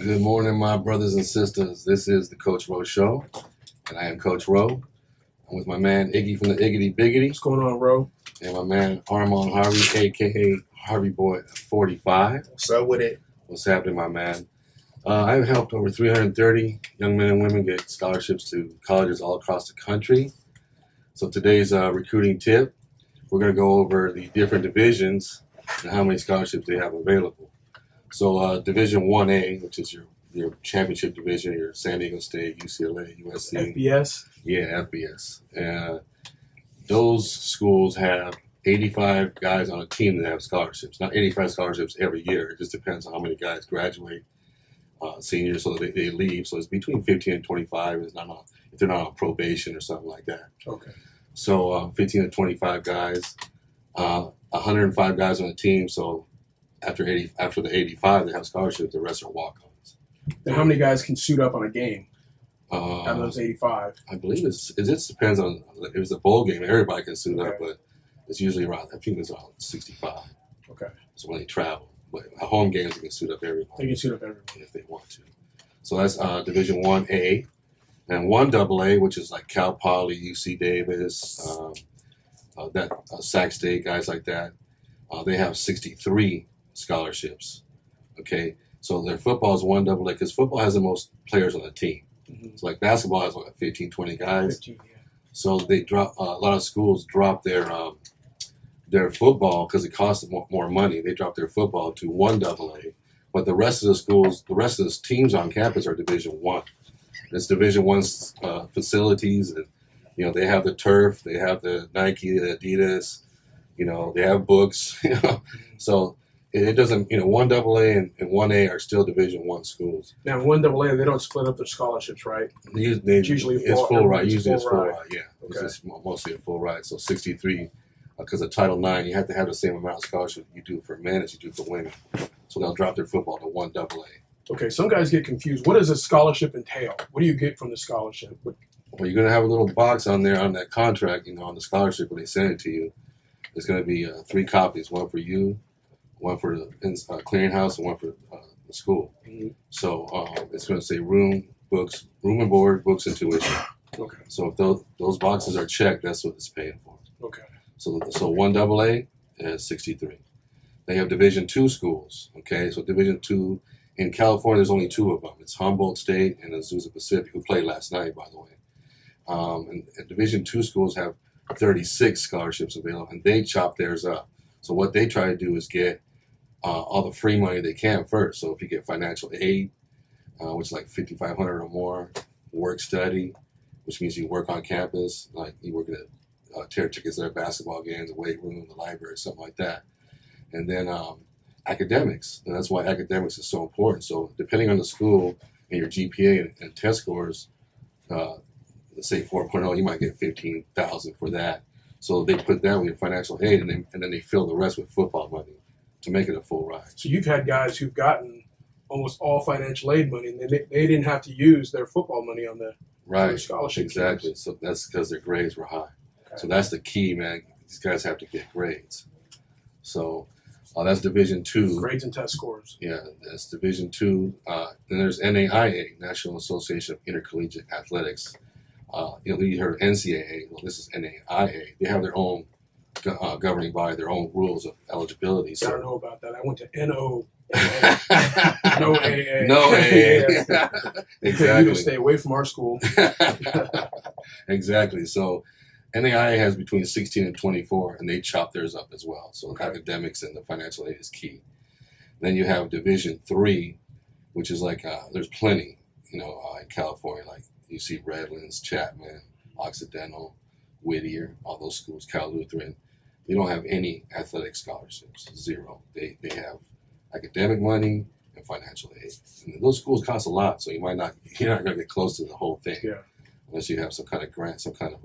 Good morning, my brothers and sisters. This is the Coach Rowe Show, and I am Coach Rowe. I'm with my man Iggy from the Iggity Biggity. What's going on, Rowe? And my man Armand Harvey, a.k.a. Harvey Boy 45. What's up with it? What's happening, my man? I've helped over 330 young men and women get scholarships to colleges all across the country. So today's recruiting tip, we're going to go over the different divisions and how many scholarships they have available. So Division 1A, which is your championship division, your San Diego State, UCLA, USC. FBS? Yeah, FBS. Those schools have 85 guys on a team that have scholarships. Not 85 scholarships every year. It just depends on how many guys graduate seniors, so that they leave. So it's between 15 and 25 if they're not on probation or something like that. Okay. So 15 to 25 guys, 105 guys on a team. So after the 85, they have scholarships. The rest are walk-ons. Then how many guys can suit up on a game Out of those 85? I believe it just depends on if it's a bowl game. Everybody can suit up, but it's usually around. I think it's around 65. Okay. So when they travel, but at home games they can suit up everybody. They can suit up everybody if they want to. So that's Division 1A, and 1AA, which is like Cal Poly, UC Davis, Sac State, guys like that. They have 63 scholarships. Okay, so their football is 1AA because football has the most players on the team. Mm-hmm. It's like basketball has like 15, 20 guys. 15, yeah. So they drop a lot of schools drop their football because it costs them more money. They drop their football to 1AA, but the rest of the schools, the rest of the teams on campus are Division 1. It's Division 1 facilities, and they have the turf, they have the Nike, the Adidas, they have books, So it doesn't, 1AA and 1A are still Division 1 schools. Now, 1AA, they don't split up their scholarships, right? It's usually it's full ride. Usually it's full ride. ride, yeah. Okay. It's mostly a full ride. So 63, because of Title IX, you have to have the same amount of scholarship you do for men as you do for women. So they'll drop their football to 1AA. Okay, some guys get confused. What does a scholarship entail? What do you get from the scholarship? Well, you're going to have a little box on there on that contract, on the scholarship when they send it to you. There's going to be 3 copies, one for you, one for the clearinghouse, and one for the school. Mm-hmm. So it's going to say room and board, books, and tuition. Okay. So if those boxes are checked, that's what it's paying for. Okay. So 1AA is 63. They have Division 2 schools. Okay, so Division 2 in California, there's only 2 of them. It's Humboldt State and Azusa Pacific, who played last night, by the way. And Division 2 schools have 36 scholarships available, and they chop theirs up. So what they try to do is get all the free money they can first. So if you get financial aid, which is like $5,500 or more, work study, which means you work on campus, like you work at tear tickets at their basketball games, the weight room, the library, something like that. And then academics, and that's why academics is so important. So depending on the school and your GPA and test scores, let's say 4.0, you might get $15,000 for that. So they put that with your financial aid, and then they fill the rest with football money to make it a full ride. So you've had guys who've gotten almost all financial aid money, and they didn't have to use their football money on the scholarship. Exactly. Teams. So that's because their grades were high. Okay. So that's the key, man. These guys have to get grades. So that's Division 2. Grades and test scores. Yeah, that's Division 2. Then there's NAIA, National Association of Intercollegiate Athletics. You heard NCAA. Well, this is NAIA. They have their own governing body, their own rules of eligibility. I don't know about that. I went to NO. No AA. No AA. Exactly. You stay away from our school. Exactly. So NAIA has between 16 and 24, and they chop theirs up as well. So academics and the financial aid is key. Then you have Division 3, which is like there's plenty, in California, like you see Redlands, Chapman, Occidental, Whittier, all those schools, Cal Lutheran. They don't have any athletic scholarships, 0. They have academic money and financial aid. And those schools cost a lot, so you're not going to get close to the whole thing unless you have some kind of grant, some kind of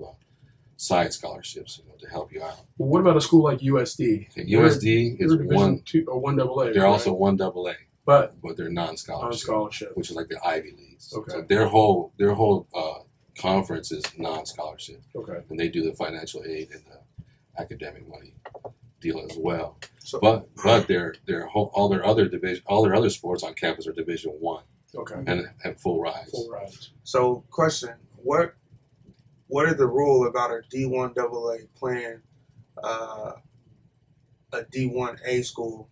side scholarships to help you out. Well, what about a school like USD? Okay, USD is Division 2 or 1AA. They're also 1AA, but they're non-scholarship. Non-scholarship, which is like the Ivy Leagues. Okay. So their whole conference is non-scholarship. Okay. And they do the financial aid and the academic money deal as well. So, but all their other sports on campus are Division 1. Okay. and full rides. Full rides. So, question: What is the rule about a D1 AA playing a D1A school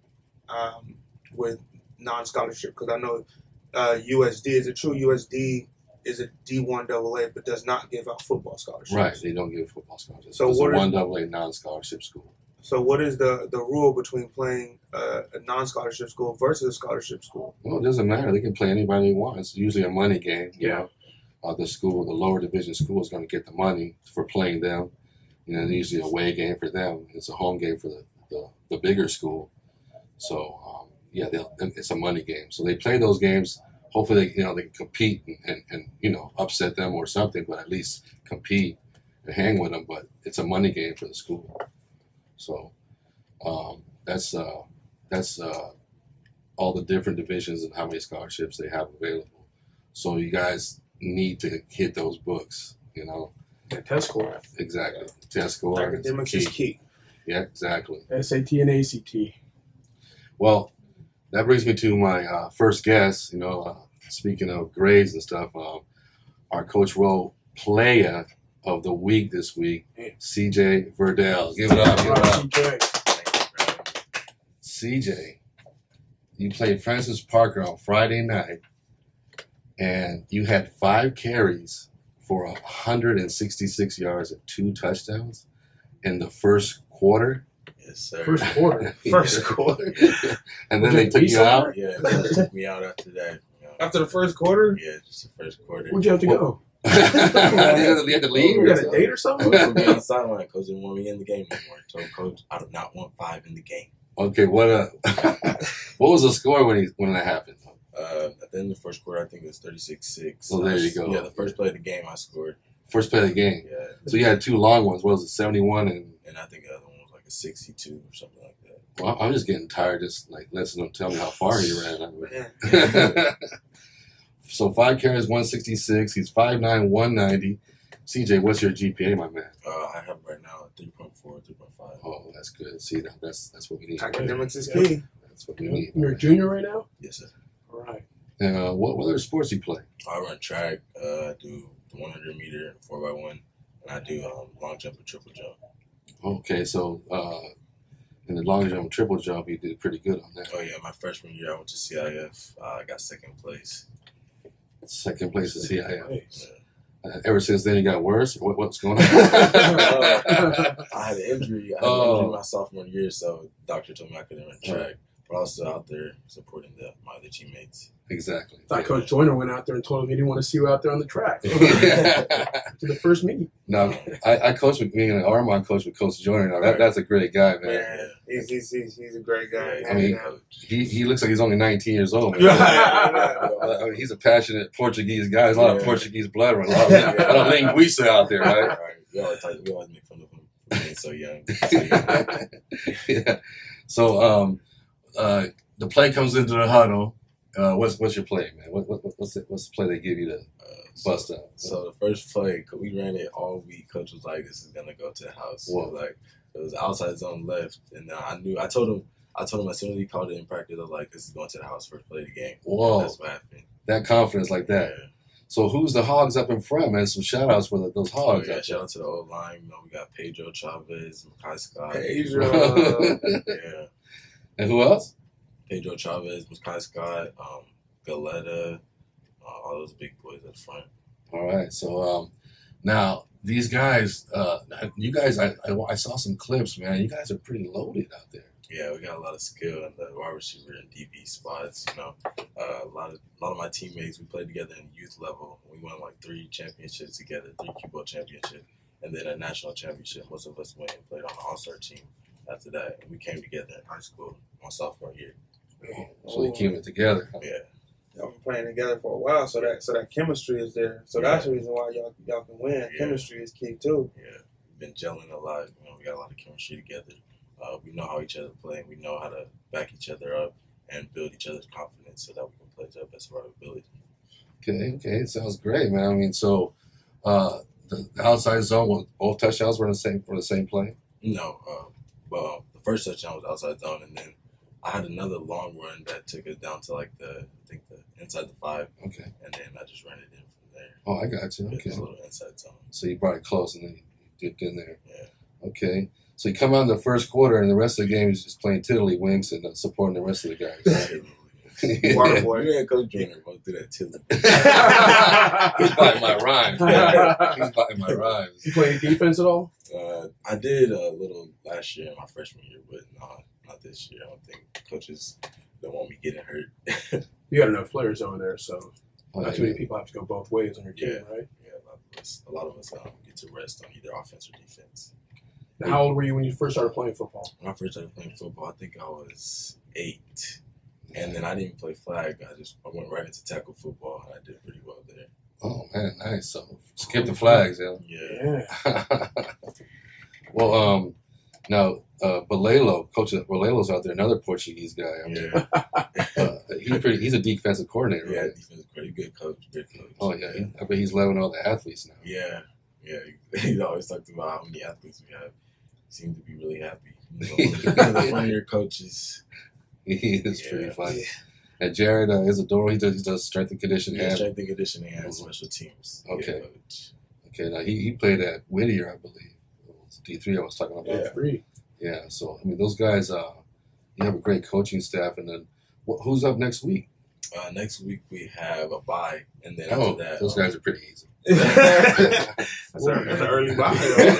with non-scholarship? Because I know USD, is it true USD is a D1 AA but does not give out football scholarships? Right, they don't give football scholarships. So it's what a is- 1AA non-scholarship school. So what is the rule between playing a non-scholarship school versus a scholarship school? Well, it doesn't matter. They can play anybody they want. It's usually a money game. You Yeah. know, the lower division school is going to get the money for playing them. You know, it's usually a away game for them. It's a home game for the bigger school. So yeah, it's a money game. So they play those games. Hopefully, they can compete and upset them or something, but at least compete and hang with them. But it's a money game for the school. So that's all the different divisions and how many scholarships they have available. So you guys need to hit those books. That test score. Exactly. Test score. Academics is key. Yeah, exactly. SAT and ACT. Well, that brings me to my first guest. Speaking of grades and stuff, our Coach Rowe Player of the Week this week, CJ Verdell. Give it up. Give it up. CJ, you played Francis Parker on Friday night, and you had 5 carries for 166 yards and 2 touchdowns in the first quarter. Yes, sir. First quarter. First quarter. And then they took you out. Yeah, they took me out after that. After the first quarter? Yeah, just the first quarter. Where'd you have to go? You had to leave. You got a date or I something? was going to be on the sideline. Coach didn't want me in the game anymore. I told Coach I do not want 5 in the game. Okay, what was the score when that happened? At the end of the first quarter, I think it was 36-6. Oh, there you go. Yeah, the first play of the game, I scored. First play of the game. Yeah, So you had 2 long ones. What was it, 71 and? and I think the other one was like a 62 or something like that. Well, I'm just getting tired just like listening to them tell me how far he ran. Man. So 5 carries, 166. He's 5'9", 190. CJ, what's your GPA, my man? I have right now a 3.4, 3.5. Oh, that's good. See, that's what we need. Academics is key. That's what we need. You're a junior right now? Yes, sir. All right. What other sports do you play? I run track. I do the 100 meter, 4x1, and I do long jump and triple jump. Okay, so in the long jump, triple jump, you did pretty good on that. Oh yeah, my freshman year I went to CIF. I got second place. Second place is CIF. Nice. Ever since then, it got worse. What's going on? I had an injury. I had an injury my sophomore year, so the doctor told me I couldn't run track. But I was still out there supporting my other teammates. Exactly. Thought Coach Joyner went out there and told him he didn't want to see you out there on the track. To the first meet. No, I coached with me and Armand coached with Coach Joyner. Now that's a great guy, man. Man, He's a great guy. yeah, I mean, he looks like he's only 19 years old. Man. I mean, he's a passionate Portuguese guy. There's a lot of Portuguese blood running. A lot of linguiça out there, right? right. We always make fun of him for being so young. Yeah. So the play comes into the huddle. What's your play, man? What's the play they give you to bust up? So the first play, we ran it all week. Coach was like, "This is gonna go to the house." Whoa. Like it was outside zone left, and I told him as soon as he called it in practice, I was like, "This is going to the house first play of the game." Whoa. And that's what happened. That confidence like that. Yeah. So who's the Hogs up in front, man? Some shout outs for those Hogs. Yeah, shout out to the old line. We got Pedro Chavez, Makai Scott. Pedro. Yeah. And who else? Pedro Chavez, Makai Scott, Galetta, all those big boys up front. All right. So now these guys, you guys, I saw some clips, man. You guys are pretty loaded out there. Yeah, we got a lot of skill in the wide receiver and DB spots. A lot of my teammates, we played together in youth level. We won like 3 championships together, 3 Q-Ball championships, and then a national championship. Most of us went and played on the All-Star team after that. And we came together in high school my sophomore year. So they came in together. Yeah. Y'all been playing together for a while, so that chemistry is there. So that's the reason why y'all can win. Yeah. Chemistry is key too. Yeah, we've been gelling a lot. We got a lot of chemistry together. We know how each other play. We know how to back each other up and build each other's confidence so that we can play to our best of our ability. Okay, sounds great, man. I mean, so the outside zone, both touchdowns were for the same play. No, well, the first touchdown was outside zone, and then I had another long run that took us down to like the inside the 5, Okay. and then I just ran it in from there. Oh, I got you. Okay. Just a little inside zone. So you brought it close and then you dipped in there. Yeah. Okay. So you come out in the first quarter and the rest of the game is just playing tiddlywinks and supporting the rest of the guys. Water boy. You and Coach Joyner both do that too. He's biting my rhymes. He's biting my rhymes. You play defense at all? I did a little last year in my freshman year, but not this year. I don't think coaches don't want me getting hurt. You got enough players over there, so Oh, not too many people have to go both ways on your team, Yeah. right? Yeah, a lot of us get to rest on either offense or defense. Now, how old were you when you first started playing football? When I first started playing football, I think I was 8. And then I didn't play flag. I went right into tackle football, and I did pretty well there. Oh, man, nice. So skip the flags, yeah. Yeah. Well, now, Balelo, Coach Balelo's out there, another Portuguese guy. I mean, Yeah. he's a defensive coordinator, Yeah, right? defense pretty good coach. Good coach. Oh, yeah. I bet he's loving all the athletes now. Yeah. Yeah. He's always talked about how many athletes we have. He seemed to be really happy. One of the funnier coaches. He is pretty Yeah. funny. And Jared Isidoro, he does strength and conditioning. Yeah, and- strength and conditioning and special teams. Okay. Good coach. Okay, now he played at Whittier, I believe. It was D3 I was talking about. Yeah, three. Yeah, so, I mean, those guys, you have a great coaching staff. And then who's up next week? Next week we have a bye, and then Oh, after that, those guys are pretty easy. That's an early buy.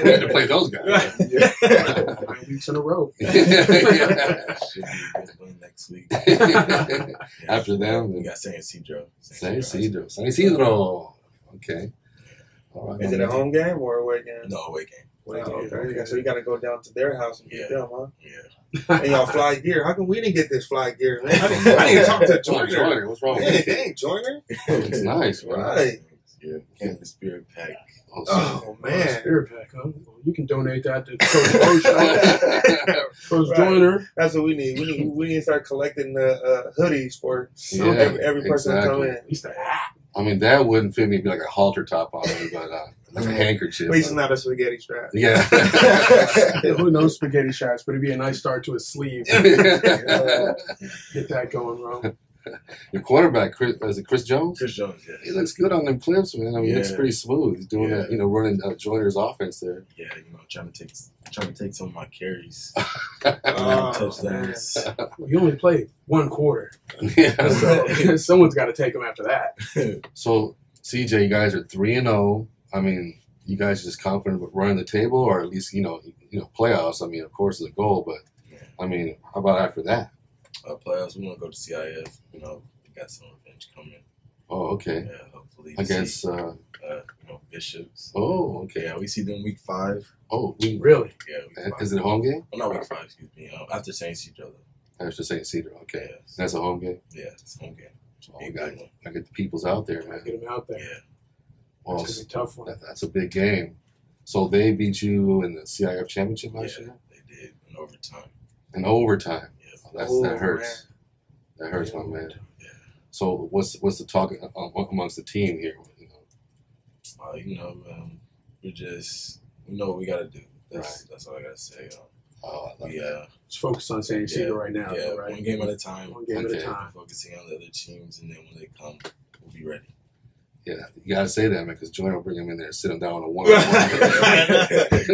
We had to play those guys. 9 weeks in a row. should be a good win next week. After them, we got San Isidro. San Isidro. Okay. All right. Is it a home game or a away game? No away game. Away game. Okay. So you got to go down to their house and get them, huh? Yeah. And y'all fly gear. How come we didn't get this fly gear, man? I need to talk to Joyner. What's wrong with Hey, it? dang, Joyner. It's nice, man. Right. Yeah. Came the Spirit Pack. Oh, man. Spirit pack, huh? Well, you can donate that to Coach Roach, Coach Right. Joyner. That's what we need. We need to start collecting hoodies for Yeah, every person to come exactly. in. At least a hat. I mean, that wouldn't fit me. It'd be like a halter top on it, but like a handkerchief. At least it's not a spaghetti strap. Yeah. Who knows spaghetti shots, but it'd be a nice start to a sleeve. Get that going, bro. Your quarterback, is it Chris Jones? Chris Jones, yeah. He looks good on them clips, man. I mean, he looks Yeah. pretty smooth. He's doing that, running Joyner's offense there. Yeah, trying to take some of my carries. Oh, Touchdowns. Well, you only played one quarter, Yeah. so someone's got to take them after that. So, CJ, you guys are 3-0. I mean, you guys are just confident with running the table, or at least playoffs. I mean, of course, is a goal, but I mean, how about after that? Playoffs, we want to go to CIF. We got some revenge coming. Oh, okay. Yeah, hopefully. Against. Bishops. Oh, okay. Yeah, we see them week 5. Oh, Really? Yeah, week 5. is it a home game? Well, not week 5, excuse me. After St. Isidro, though. I was just saying Cedar. Okay, Yeah, that's a home game. yeah, it's a home game. Oh, Big got one. I get the peoples out there, man. Get them out there. Yeah, Well, That's gonna be a tough one. that's a big game. So they beat you in the CIF championship last yeah, year they did in overtime. in overtime. Yeah, That hurts. That hurts, my man. yeah. So what's the talk amongst the team here? We know what we gotta do. That's all I gotta say. Just focus on San Isidro right now, yeah, right? one game at a time. One game at Okay. a time. Focusing on the other teams, and then when they come, we'll be ready. Yeah, you gotta say that, man, because Joyner will bring him in there and sit him down on a one. You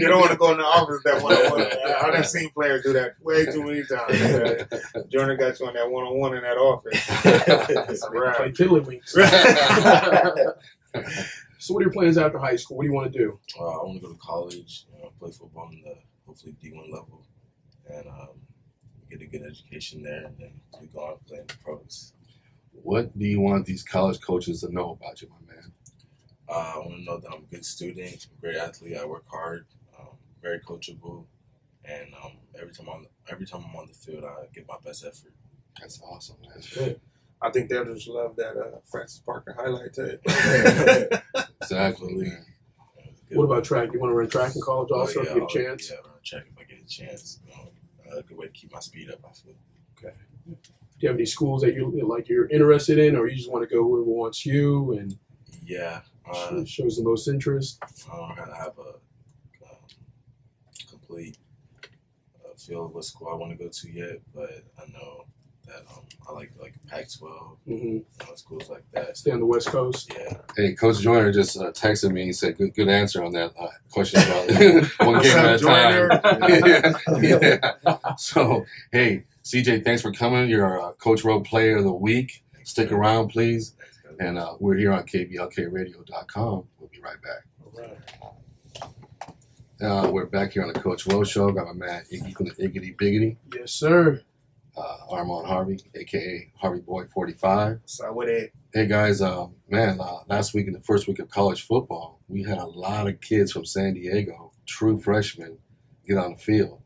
don't want to go in the office that one-on-one. I've seen players do that way too many times. Joyner got you on that one-on-one in that office. Play tiddlywinks. So what are your plans after high school? What do you want to do? I want to go to college, play football in the hopefully D1 level, and get a good education there, and then we go on playing the pros. What do you want these college coaches to know about you, my man? I want to know that I'm a good student, great athlete. I work hard, very coachable, and every time I'm on the field, I give my best effort. That's awesome, man. That's good. I think they'll just love that Francis Parker highlight tape. Exactly, man. What about track? You want to run track in college also if you get a chance? Yeah, run track if I get a chance. A good way to keep my speed up, I feel. Okay. Do you have any schools that you're interested in, or you just want to go whoever wants you and Yeah. shows the most interest? I have a complete feel what school I want to go to yet, but I know that I like Pac-12, schools like that. Stay on the West Coast. Yeah. Hey, Coach Joyner just texted me. He said, "Good answer on that question about one game at a time." Yeah. So, hey, CJ, thanks for coming. You're our Coach Rowe Player of the Week. Stick around, please. And we're here on KBLKRadio.com. We'll be right back. We're back here on the Coach Rowe Show. Got my man Iggy from the Iggity Biggity. Yes, sir. Armand Harvey, a.k.a. Harvey Boy 45. So with it, Hey, guys, last week in the first week of college football, we had a lot of kids from San Diego, true freshmen, get on the field.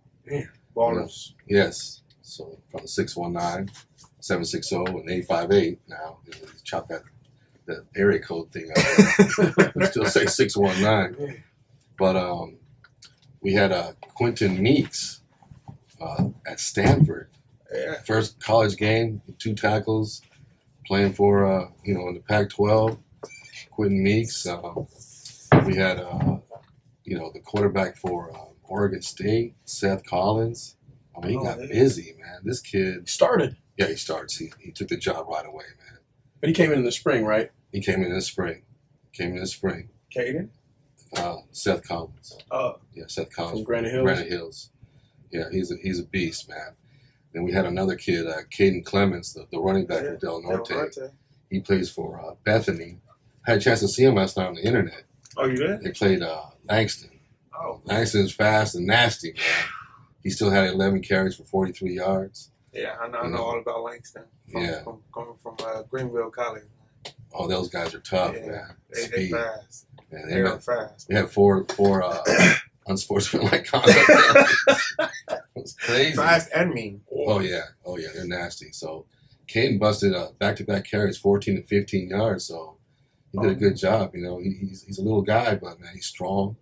ballers. Yes. So from the 619, 760, and 858 now. Chop that area code thing out. We still say 619. But we had Quentin Meeks at Stanford. Yeah. First college game, 2 tackles, playing for, in the Pac-12. Quentin Meeks. We had, the quarterback for Oregon State, Seth Collins. I mean, he got busy, man. This kid. Started. Yeah, he starts. He took the job right away, man. But he came in the spring, right? He came in the spring. Caden? Seth Collins. Oh. Yeah, Seth Collins. From Granite Hills? Granite Hills. Yeah, he's a beast, man. Then we had another kid, Caden Clemens, the running back from Del Norte. He plays for Bethany. I had a chance to see him last night on the internet. Oh, you did? They played Langston. Oh. Langston's fast and nasty, man. He still had 11 carries for 43 yards. Yeah, I know all about Langston. Coming from Greenville College. Oh, those guys are tough, Yeah. man. They fast. Man, They are fast. We had four unsportsmanlike conduct. It was crazy. Fast and mean. Oh yeah, they're nasty. So, Caden busted back-to-back carries, 14 and 15 yards. So, he did a good job. He's a little guy, but man, he's strong.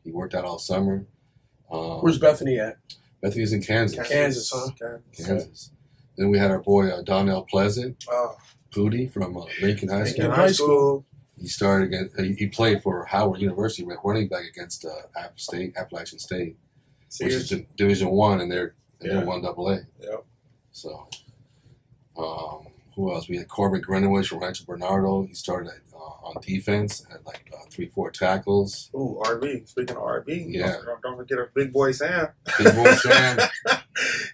He worked out all summer. Where's Bethany at? Bethany's in Kansas. Kansas, huh? Kansas. Then we had our boy Donnell Pleasant, Oh. Pooty from Lincoln High School. Lincoln High School. He started against. He played for Howard University, running back against Appalachian State, which is Division I, and they're 1AA. Yep. So, who else? We had Corbin Greenwich from Rancho Bernardo. He started on defense, had 3-4 tackles. Ooh, RB. Speaking of RB, Yeah. don't forget our big boy Sam. Big boy Sam.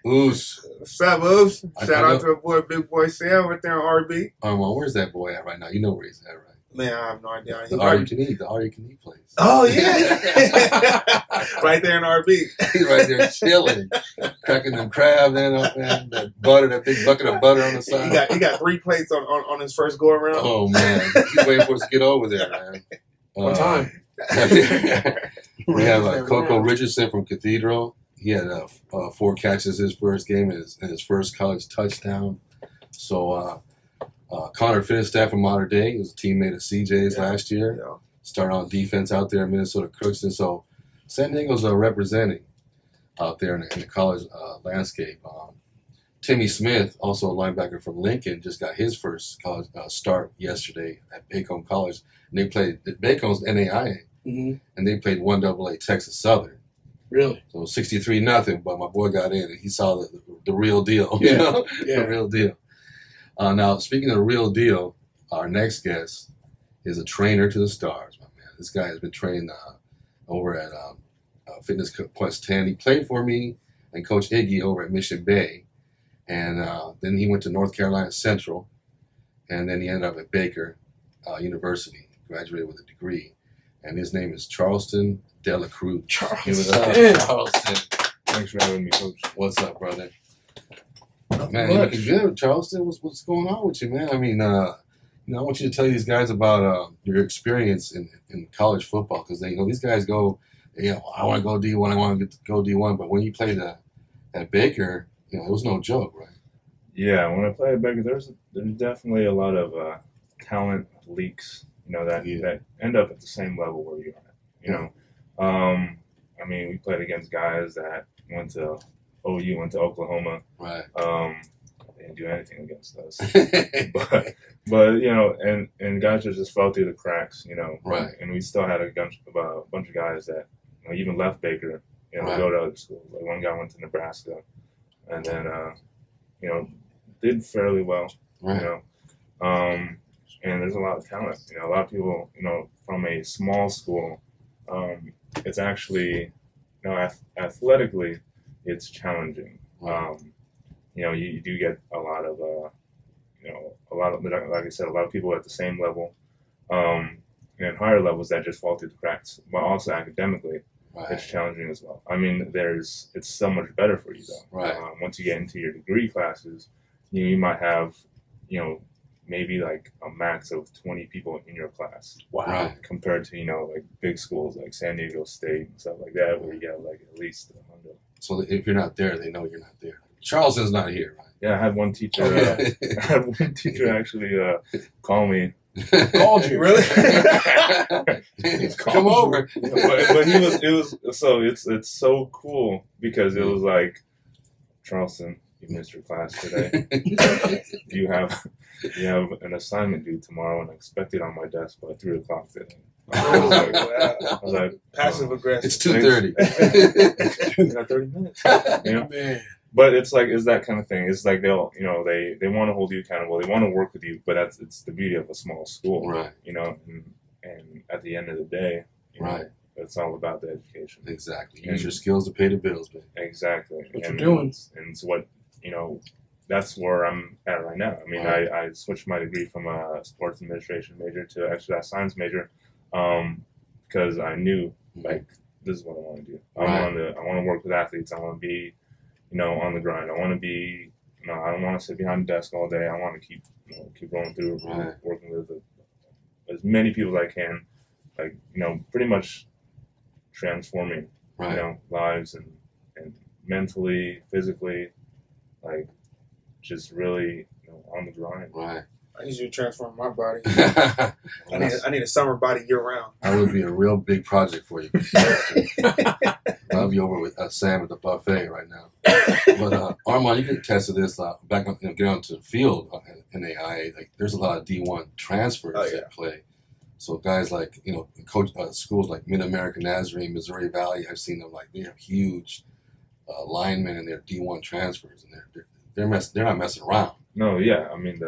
Oos. What's up, Oos? I Shout know. out to our boy Big Boy Sam right there on RB. Where's that boy at right now? You know where he's at, right? Man, I have no idea. The all-you-can-eat place. Oh, yeah. Right there in RB. He's right there chilling, cracking them crabs and that butter, that big bucket of butter on the side. He got 3 plates on his first go around. Oh man, he's waiting for us to get over there, man. What time? We have Coco Richardson from Cathedral. He had 4 catches his first game and his first college touchdown. So Connor Finnestaff from Mater Dei, he was a teammate of CJ's last year. Yeah. Started on defense out there in Minnesota Crookston. So San Diego's representing out there in the college landscape. Timmy Smith, also a linebacker from Lincoln, just got his first college start yesterday at Bacone College. And they played Bacone's NAIA, and they played 1AA Texas Southern. Really? So 63-0, but my boy got in and he saw the real deal. Yeah. You know? Yeah. The real deal. Now, speaking of the real deal, our next guest is a trainer to the stars, my man. This guy has been trained over at Fitness Quest 10. He played for me and Coach Iggy over at Mission Bay. And then he went to North Carolina Central. And then he ended up at Baker University, graduated with a degree. And his name is Charleston Dela Cruz. Give it up, Charleston. Thanks for having me, Coach. What's up, brother? Man, you're looking good, Charleston. What's going on with you, man? I mean, I want you to tell these guys about your experience in college football because these guys go, I want to go D1, I want to go D1, but when you played at Baker, it was no joke, right? Yeah, when I played at Baker, there's definitely a lot of talent leaks, that end up at the same level where you are. I mean, we played against guys that went to OU, went to Oklahoma. Right. They didn't do anything against us. but and guys just fell through the cracks, Right. And we still had a bunch of guys that even left Baker, you know, Right. go to other schools. Like one guy went to Nebraska, and then you know, did fairly well. Right. You know, and there's a lot of talent. You know, a lot of people, you know, from a small school, it's actually, you know, athletically, it's challenging. Right. You know, you do get a lot of, you know, like I said, a lot of people at the same level, and higher levels that just fall through the cracks. But also academically, it's Right. challenging as well. I mean, it's so much better for you though. Right. Once you get into your degree classes, you might have, you know, maybe like a max of 20 people in your class. Wow. Right. Compared to, you know, like big schools like San Diego State and stuff like that, where you have like at least 100. So if you're not there, they know you're not there. Charleston's not here, right? Yeah, I had one teacher. Okay. I had one teacher actually call me. Called you. Really? Come over. But he was. It was so. It's so cool because it was like, Charleston, you missed your class today. You have an assignment due tomorrow, and I expect it on my desk by 3:00 today. I was like, Passive aggressive. It's 2:30. you got 30 minutes. You know? Man. But it's like, it's that kind of thing. It's like they'll, you know, they want to hold you accountable. They want to work with you, but it's the beauty of a small school, Right. you know. And at the end of the day, you know, Right. it's all about the education. Exactly. Use your skills to pay the bills, man. Exactly. What you're and, doing. and it's what, you know, that's where I'm at right now. I mean, Right. I switched my degree from a sports administration major to exercise science major, because I knew, like, this is what I want to do. I Right. want to work with athletes. I want to be, you know, on the grind. I want to be, you know, I don't want to sit behind the desk all day. I want to keep going through, Right. working with as many people as I can, like, you know, pretty much transforming, Right. you know, lives and mentally, physically, like, just really, you know, on the grind. Right. I need you to transform my body. That I need a summer body year round. would be a real big project for you. I'll be over with Sam at the buffet right now. But Armand, you can attest to this. Back on, get onto the field in AIA. Like, there's a lot of D1 transfers Oh, yeah. that play. So guys like, you know, coach schools like Mid American Nazarene, Missouri Valley. I've seen them, like, they have huge linemen in their D1 transfers, and they're not messing around. No, yeah, I mean,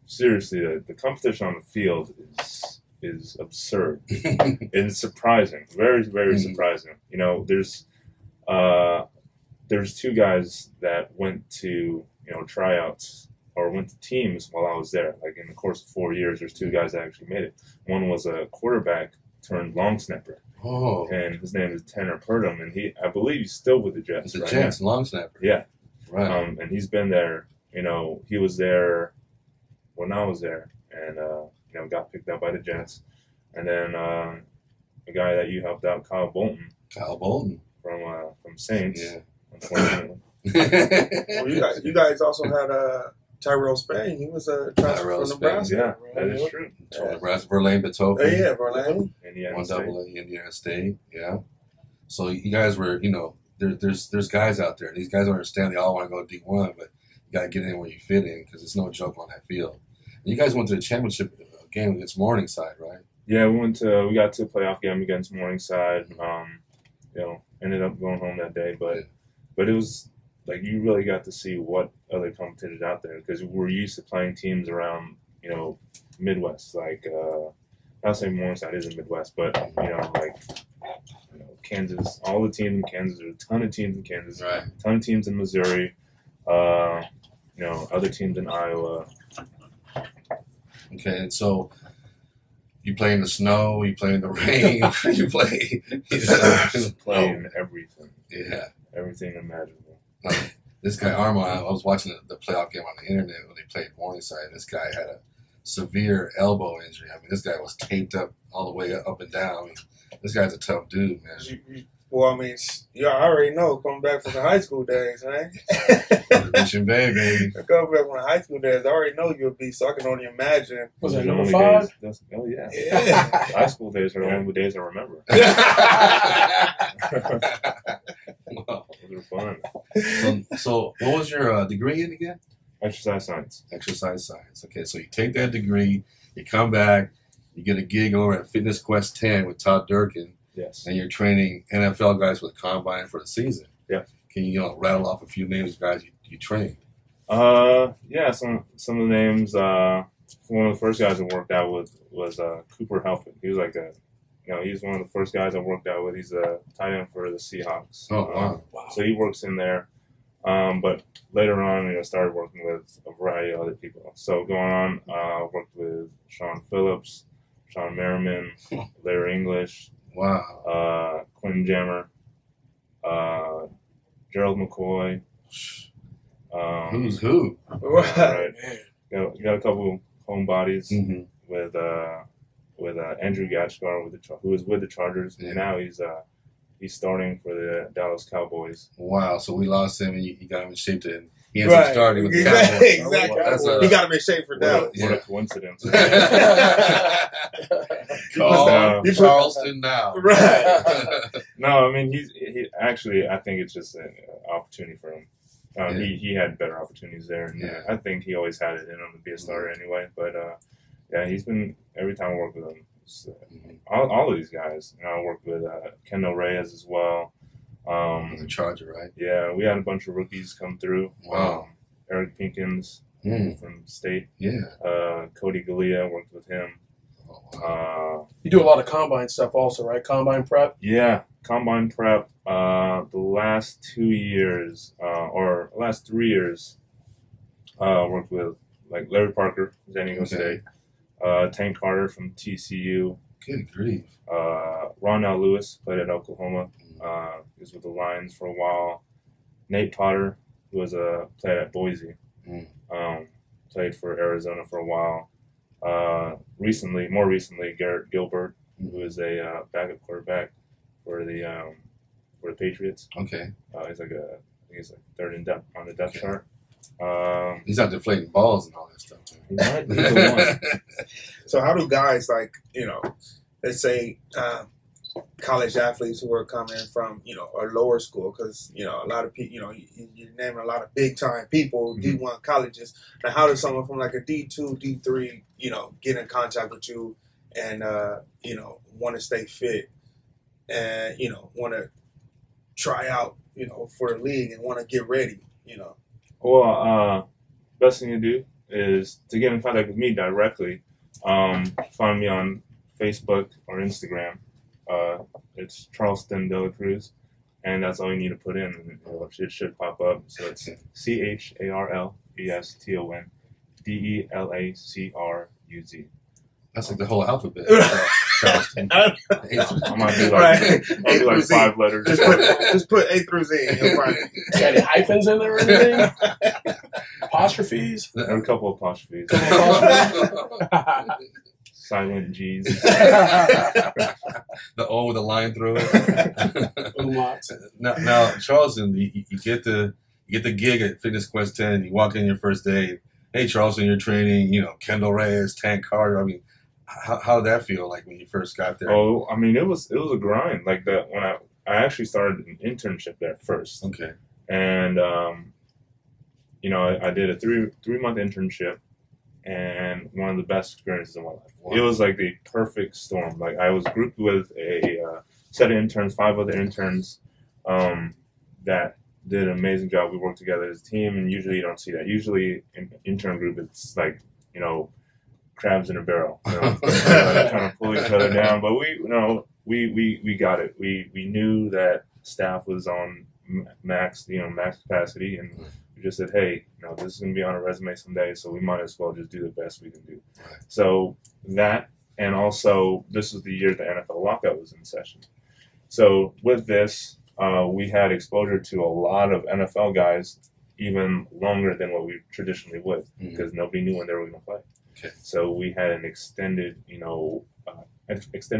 seriously, the competition on the field is absurd. It's surprising, very, very Mhm. surprising. You know, there's two guys that went to, you know, tryouts or went to teams while I was there. Like, in the course of 4 years, there's two guys that actually made it. One was a quarterback turned long snapper, Oh, and his name is Tanner Purdom, and I believe he's still with the Jets. it's a right chance, long snapper. now. Yeah. Right. And he's been there, you know, he was there when I was there, and, you know, got picked up by the Jets. And then the guy that you helped out, Kyle Bolton, Kyle Bolton. from Saints, Yeah. unfortunately. Well, you guys also had Tyrell Spain. He was a transfer Tyrell from Spain, Nebraska. Yeah, that is true. So Nebraska, Verlaine Batofi. Oh, yeah, Verlaine. Indiana 1 State. AA Indiana State, yeah. So you guys were, you know, there's guys out there. These guys don't understand they all want to go D1, but you got to get in where you fit in because it's no joke on that field. And you guys went to the championship game against Morningside, right? Yeah, we got to a playoff game against Morningside. You know, ended up going home that day, but it was like, you really got to see what other competitors out there, because we're used to playing teams around, you know, Midwest, like I'll say Morningside isn't Midwest, but, you know, like, you know, Kansas, all the teams in Kansas, there's a ton of teams in Kansas, Right. a ton of teams in Missouri, you know, other teams in Iowa. Okay, and so you play in the snow, you play in the rain, you play. Playing everything, Yeah. everything imaginable. This guy, Armand, I was watching the playoff game on the internet when they played Morningside, and this guy had a severe elbow injury. I mean, this guy was taped up all the way up and down. I mean, this guy's a tough dude, man. Well, I mean, y'all already know, coming back from the high school days, man. Mission Bay, baby. Coming back from the high school days, I already know you'll be, so I can only imagine. Was Those that are the number only 5? days- oh, yeah. Yeah. High school days are the only days I remember. Wow. Those are fun. So what was your degree in again? Exercise science. Exercise science. Okay, so you take that degree, you come back, you get a gig over at Fitness Quest 10 with Todd Durkin, Yes. and you're training NFL guys for the combine for the season. Yeah. Can you rattle off a few names of guys you trained? Yeah, some of the names. One of the first guys I worked out with was Cooper Helfand. He was like he's one of the first guys I worked out with. He's a tight end for the Seahawks. Oh, wow. So he works in there. But later on, I started working with a variety of other people. So going on, I worked with Sean Phillips, Sean Merriman, Larry English, Wow. Quinn Jammer, Gerald McCoy. Who's who? Right. Man. Got a couple home bodies Mm-hmm. with Andrew Gatchkar who was with the Chargers. Yeah. And now he's starting for the Dallas Cowboys. Wow. So we lost him, and you got him in shape to. He ends up Right. starting with the Exactly. Cowboys. Exactly. That's He got him in shape for Dallas. What a coincidence. Call You put- Charleston now. Right. No, I mean he actually. I think it's just an opportunity for him. Yeah. He had better opportunities there, and Yeah. I think he always had it in him to be a starter anyway. But yeah, he's been every time I work with him. Mhm. All of these guys. I worked with Kendall Reyes as well. The Charger, right? Yeah, we had a bunch of rookies come through. Wow. Eric Pinkins Mm. from State. Yeah. Cody Galea worked with him. Oh, wow. You do a lot of combine stuff also, right? Combine prep. Yeah, combine prep. The last 2 years, or last 3 years, worked with like Larry Parker from San Diego Okay. State, Tank Carter from TCU, Good grief. Ronell Lewis played at Oklahoma. He was with the Lions for a while. Nate Potter, who was played at Boise, played for Arizona for a while. More recently, Garrett Gilbert, who is a backup quarterback for the Patriots. Okay. He's like third in depth on the depth Okay. chart. He's not deflating balls and all that stuff. He might be the one. So how do guys let's say college athletes who are coming from a lower school, because a lot of people you're naming a lot of big time people, Mhm. D1 colleges. Now how does someone from like a D2, D3 get in contact with you and want to stay fit and want to try out for the league and want to get ready? Well, best thing to do is to get in contact with me directly. Find me on Facebook or Instagram. It's Charleston De La Cruz, and that's all you need to put in, and it should pop up. So it's CharlestonDelacruz. That's like the whole alphabet. Charleston. I might be Right. like 5 letters. Just put A through Z and you'll find it. Got any hyphens in there or anything? Apostrophes? And a couple of apostrophes. Silent G's. The O with a line through it. Umlauts. Now, Charleston, you get the gig at Fitness Quest 10. You walk in your first day. Hey, Charleston, you're training. Kendall Reyes, Tank Carter. I mean, how did that feel like when you first got there? Oh, I mean, it was a grind. Like that when I actually started an internship there first, Okay. and I did a 3-month internship, and one of the best experiences of my life. Wow. It was like the perfect storm. Like I was grouped with a set of interns, 5 other interns, that did an amazing job. We worked together as a team, and usually you don't see that. Usually in intern group, it's like crabs in a barrel, trying to pull each other down. But we got it. We knew that staff was on max capacity, and we just said, hey, this is going to be on a resume someday, so we might as well just do the best we can do. Right. So that, and also this was the year the NFL lockout was in session. So with this, we had exposure to a lot of NFL guys, even longer than what we traditionally would, because nobody knew when they were going to play. Okay. So we had an extended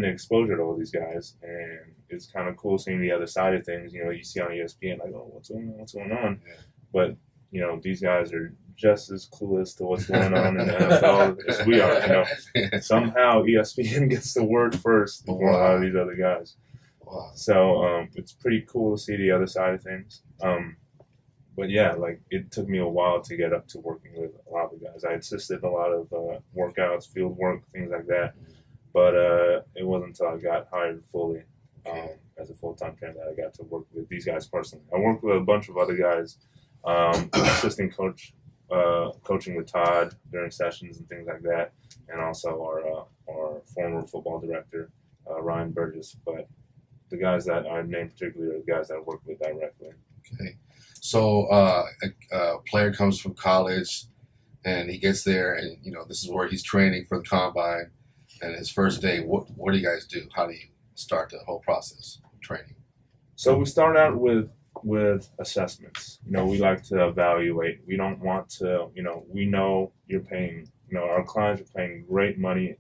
exposure to all these guys, and it's kind of cool seeing the other side of things. You see on ESPN, like, oh, what's going on? Yeah. But these guys are just as clueless to what's going on in the NFL as we are. Somehow ESPN gets the word first before a lot of these other guys. Wow. So it's pretty cool to see the other side of things. But yeah, like it took me a while to get up to working with a lot of the guys. I assisted in a lot of workouts, field work, things like that. But it wasn't until I got hired fully as a full-time trainer that I got to work with these guys personally. I worked with a bunch of other guys, assistant coach, coaching with Todd during sessions and things like that, and also our former football director, Ryan Burgess. But the guys that I named particularly are the guys that I work with directly. Okay. So a player comes from college and he gets there and, this is where he's training for the combine, and his first day, what do you guys do? How do you start the whole process of training? So we start out with assessments. We like to evaluate. We don't want to, we know you're paying, our clients are paying great money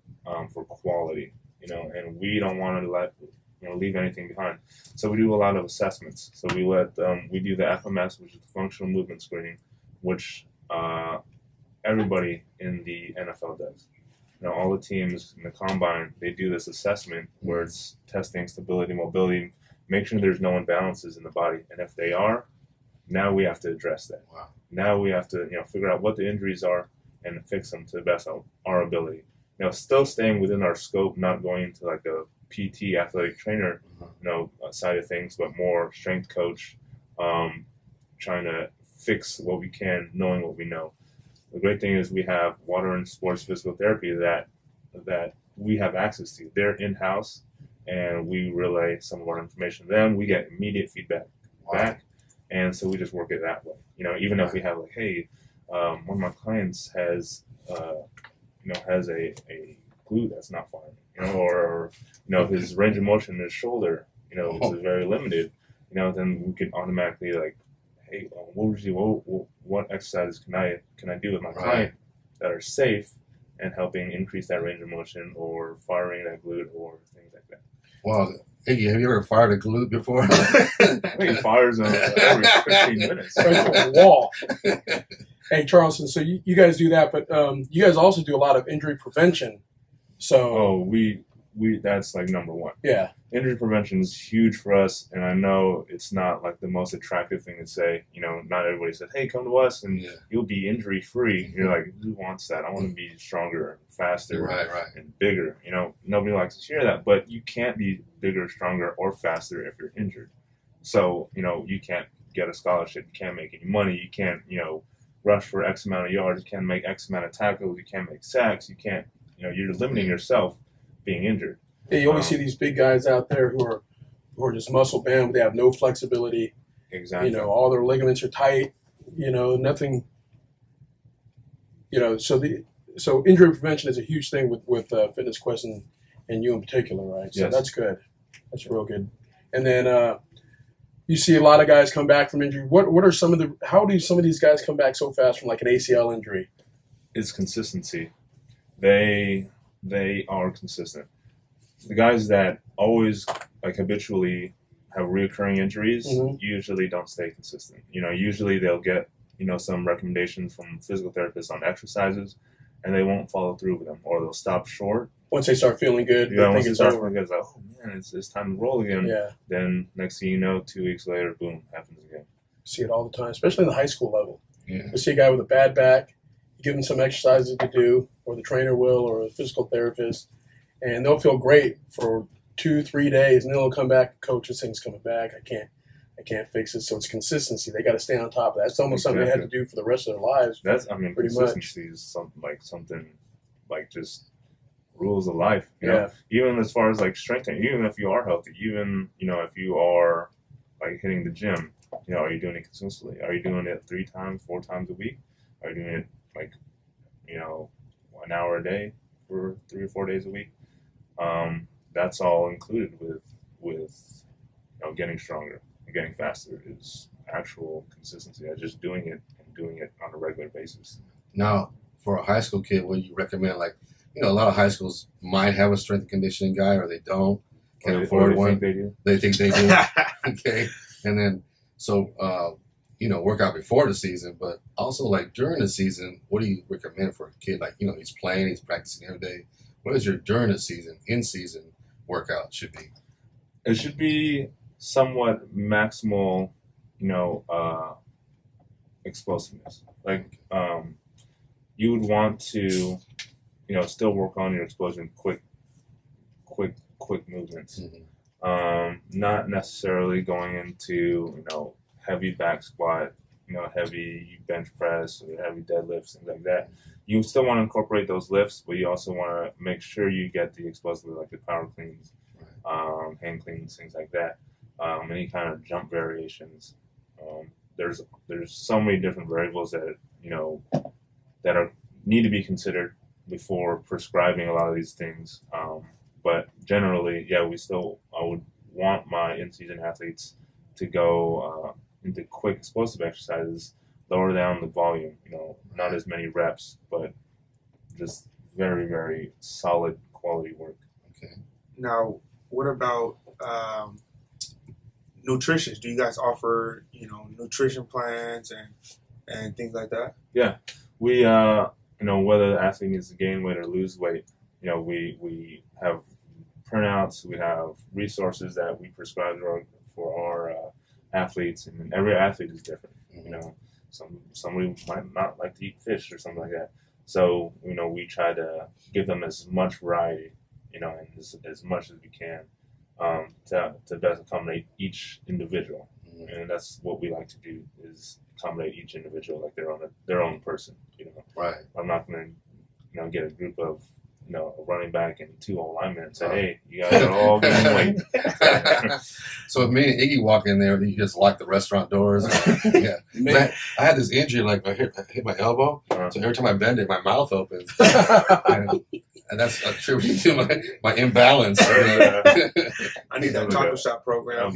for quality, and we don't want to leave anything behind. So we do a lot of assessments. So we do the FMS, which is the functional movement screening, which everybody in the NFL does. All the teams in the combine, they do this assessment where it's testing stability, mobility, make sure there's no imbalances in the body. And if they are, now we have to address that. Wow. Now we have to, figure out what the injuries are and fix them to the best of our ability. Still staying within our scope, not going into like a PT, athletic trainer, side of things, but more strength coach, trying to fix what we can, knowing what we know. The great thing is we have water and sports physical therapy that we have access to. They're in-house, and we relay some of our information to them. We get immediate feedback back, and so we just work it that way. Even if we have like, hey, one of my clients has a glute that's not firing, or his range of motion in his shoulder, is very limited, then we could automatically like, hey, what exercises can I do with my client that are safe and helping increase that range of motion or firing that glute or things like that. Wow. Iggy, have you ever fired a glute before? I think he fires every 15 minutes. Right to the wall. Hey, Charleston, so you guys do that, but you guys also do a lot of injury prevention. So we that's like number one. Yeah. Injury prevention is huge for us, and I know it's not like the most attractive thing to say. Not everybody says, hey, come to us and you'll be injury free. You're like, who wants that? I want to be stronger, faster, and bigger. Nobody likes to hear that, but you can't be bigger, stronger, or faster if you're injured. So, you can't get a scholarship, you can't make any money, you can't, rush for X amount of yards, you can't make X amount of tackles, you can't make sacks, you can't, you're limiting yourself being injured. Yeah, you always see these big guys out there who are just muscle bound, but they have no flexibility. Exactly. All their ligaments are tight. Nothing. So injury prevention is a huge thing with Fitness Quest and you in particular, right? So that's good. That's real good. And then you see a lot of guys come back from injury. What are how do some of these guys come back so fast from like an ACL injury? It's consistency. They are consistent. The guys that always like habitually have reoccurring injuries usually don't stay consistent. Usually they'll get some recommendations from physical therapists on exercises, and they won't follow through with them, or they'll stop short. Once they start feeling good, once they start feeling good, it's like, oh man, it's time to roll again. Yeah. Then next thing you know, 2 weeks later, boom, happens again. See it all the time, especially in the high school level. Yeah. You see a guy with a bad back, you give him some exercises to do, or the trainer will, or a physical therapist, and they'll feel great for 2-3 days, and then they'll come back, coach, this thing's coming back. I can't fix it. So it's consistency. They got to stay on top of that. It's almost something they have to do for the rest of their lives. Consistency is something like just rules of life. Even as far as like strengthening, even if you are healthy, even if you are like hitting the gym, are you doing it consistently? Are you doing it 3 times, 4 times a week? Are you doing it like 1 hour a day for 3 or 4 days a week? That's all included with getting stronger and getting faster is actual consistency. Just doing it and doing it on a regular basis. Now, for a high school kid, what do you recommend? Like, a lot of high schools might have a strength and conditioning guy, or they don't. Can't afford one. They think they do. Okay, and then work out before the season, but also like during the season. What do you recommend for a kid? Like, he's playing, he's practicing every day. What is your during the season, in season workout should be? It should be somewhat maximal, explosiveness. Like, you would want to, still work on your explosion, quick movements. Not necessarily going into heavy back squat, heavy bench press, or heavy deadlifts, things like that. You still want to incorporate those lifts, but you also want to make sure you get the explosive, like the power cleans, hand cleans, things like that. Any kind of jump variations. There's so many different variables that need to be considered before prescribing a lot of these things. But generally, I would want my in-season athletes to go into quick explosive exercises, lower down the volume, not as many reps, but just very, very solid quality work. Okay. Now, what about nutrition? Do you guys offer, nutrition plans and things like that? Yeah. We, whether the athlete needs to gain weight or lose weight, we have printouts, we have resources that we prescribe for our athletes, and every athlete is different. Somebody might not like to eat fish or something like that. So, we try to give them as much variety, and as much as we can to best accommodate each individual. And that's what we like to do, is accommodate each individual like their own person. Right. I'm not going to get a group of a running back and 2 old linemen and say, hey, you guys are all gaining weight. So if me and Iggy walk in there, you just lock the restaurant doors. Yeah. Man, I had this injury, like I hit my elbow. So every time I bend it, my mouth opens. And that's attributed to my imbalance. I need that taco shop program.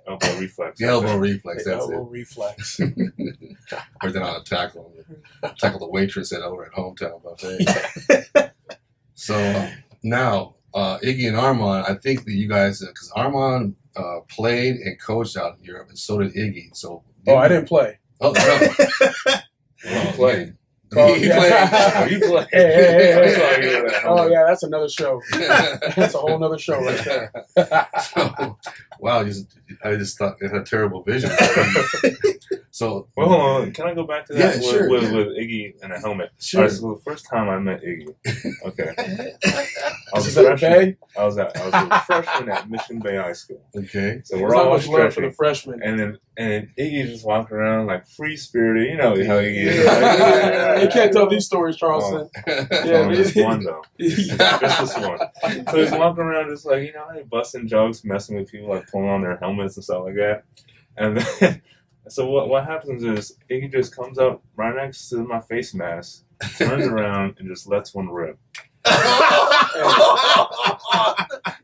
Elbow reflex. The elbow reflex, that's elbow it. reflex. Or then I'll tackle the waitress over at Hometown Buffet. So now, Iggy and Armand, I think that you guys, because Armand played and coached out in Europe, and so did Iggy. So I didn't play. Oh, no. He played. He played. You played. Hey. Oh, yeah, that's another show. That's a whole other show right there. So, wow, I just thought it had a terrible vision. So, well, hold on. Can I go back to that sure, with Iggy and a helmet? Sure. All right, so the first time I met Iggy, okay, I was Is that Bay? I was a freshman at Mission Bay High School. Okay. So There's we're not all much love for the stretching, freshmen. and then Iggy's just walking around like free spirited. You know how Iggy is. Yeah. You can't tell these stories, Charleston. Yeah, just one though. Just this one. So he's walking around just like, busting jokes, messing with people, like pulling on their helmets and stuff like that. And then, so what happens is Iggy just comes up right next to my face mask, turns around, and just lets one rip.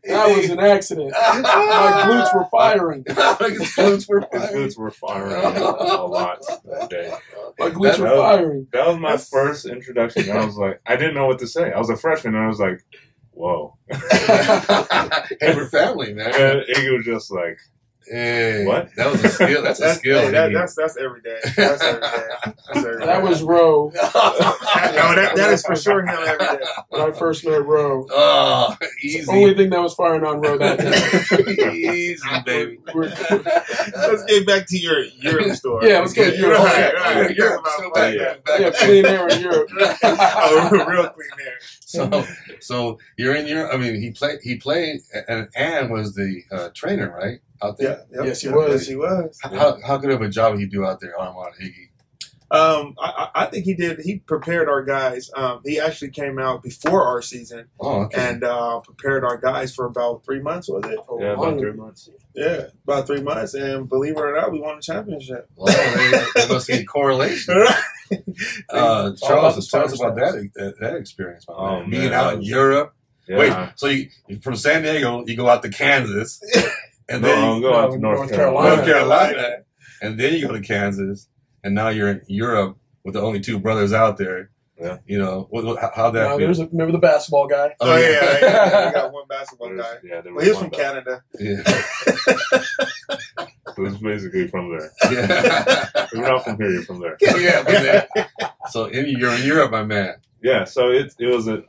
That was an accident. My glutes were firing. His glutes were firing a lot that day. My glutes were firing. That was my first introduction. I was like, I didn't know what to say. I was a freshman, and I was like, whoa. Hey, we're family, man. And Iggy was just like, hey, what? That was a skill. That's a skill. Hey, that's every day. That's every day. That was Roe. That is for sure him every day. When I first met Roe. Oh, easy. It's the only thing that was firing on Roe that day. Easy, baby. Let's get back to your Europe story. Yeah, let's go to Europe. Right. Europe. Yeah, clean air in Europe. Real clean air. So you're in Europe. I mean, he played, and Ann was the trainer, right? Out there. Yeah, Yes, he was. Yes, he was. How good of a job did he do out there, Armand Iggy? I think he did. He prepared our guys. He actually came out before our season and prepared our guys for about 3 months, was it? Yeah, about 3 months. Yeah, about 3 months. And believe it or not, we won the championship. Well, there must be a correlation. Charles, tell us about that experience, my man. Being out in Europe. Yeah. Wait, so you from San Diego, you go out to Kansas, and then you go out to North Carolina, and then you go to Kansas, and now you're in Europe with the only 2 brothers out there. Yeah. How'd that feel? Remember the basketball guy? Oh, yeah. We got one basketball guy. Yeah, he was from Canada. Yeah. So it's basically from there. Yeah. You're not from here, you're from there. Yeah, so you're in Europe, my man. Yeah, so it was an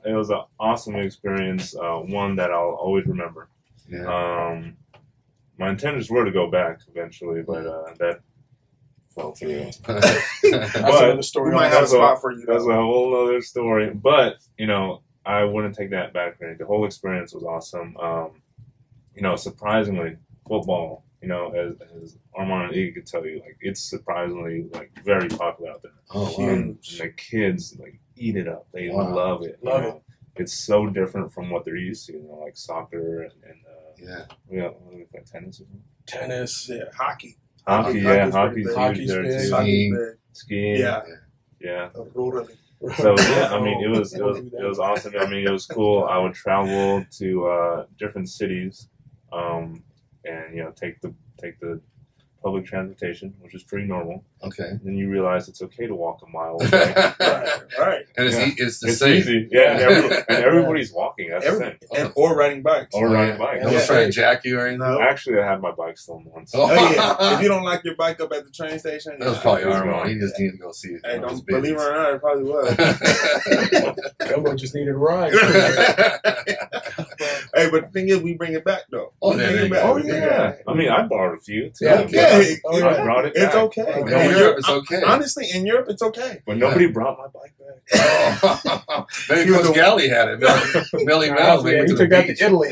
awesome experience, one that I'll always remember. Yeah. My intentions were to go back eventually, but that fell through. That's another story. We might have a spot for you. That's a whole other story. But, I wouldn't take that back. The whole experience was awesome. surprisingly, football, as Armand and Iggy could tell you, like it's surprisingly like very popular out there. Oh, wow. And the kids like eat it up. They Wow. love it. Love it. It's so different from what they're used to, like soccer and Yeah. what do we play, tennis or something? Tennis. Yeah, hockey. Hockey, Hockey's hockey's pretty huge big. there Hockey's too. big. Hockey's Skiing. big. Skiing, Yeah. yeah. Rurally. So yeah, I mean, it was Don't do that. it was awesome. I mean, it was cool. I would travel to different cities, and take the public transportation, which is pretty normal. Okay. And then you realize it's okay to walk a mile away. Right. And Yeah. it's the It's same. easy, yeah, and everybody's walking. That's the thing. Or riding bikes. Or riding bikes. No one's trying to jack you or anything. No. Actually, I had my bike stolen once. Oh. Oh yeah. If you don't like your bike up at the train station, That was yeah. probably He's Armand. gone. He just needed to go see it. Hey, His don't believe it business. or not, it probably was. Gumbo just needed a ride. Hey, but the thing is, we bring it back though. Oh, We there bring you it go. back. Oh We bring it yeah. back. I mean, I borrowed a few. Too. Yeah. Okay. I brought it back. It's okay. Oh, In no, in Europe, Europe, it's okay. Honestly, in Europe, it's okay. But nobody brought my bike back. Maybe Coach Galley had it. Millie Mel. Yeah, he took that to Italy.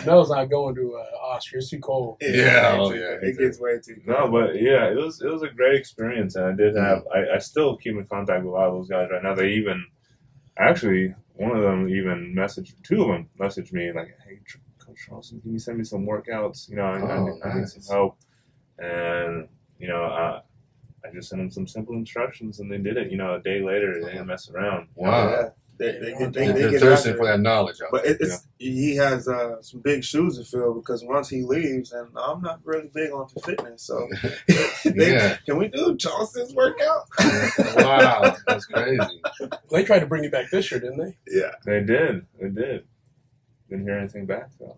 Mel's not going to Austria. It's too cold. Yeah, oh, yeah. It gets way too No, but yeah, it was a great experience, and I did have I still keep in contact with a lot of those guys right now. They even actually one of them even two of them messaged me like, "Hey, Coach Charleston, can you send me some workouts? I need some help." And I just sent them some simple instructions, and they did it. A day later, they didn't mess around. Wow. Yeah. They They're get thirsty after for it. that knowledge. But he has some big shoes to fill because once he leaves, and I'm not really big onto fitness, so Yeah. can we do Charleston's workout? Wow, that's crazy. They tried to bring you back this year, didn't they? Yeah. They did. Didn't hear anything back though.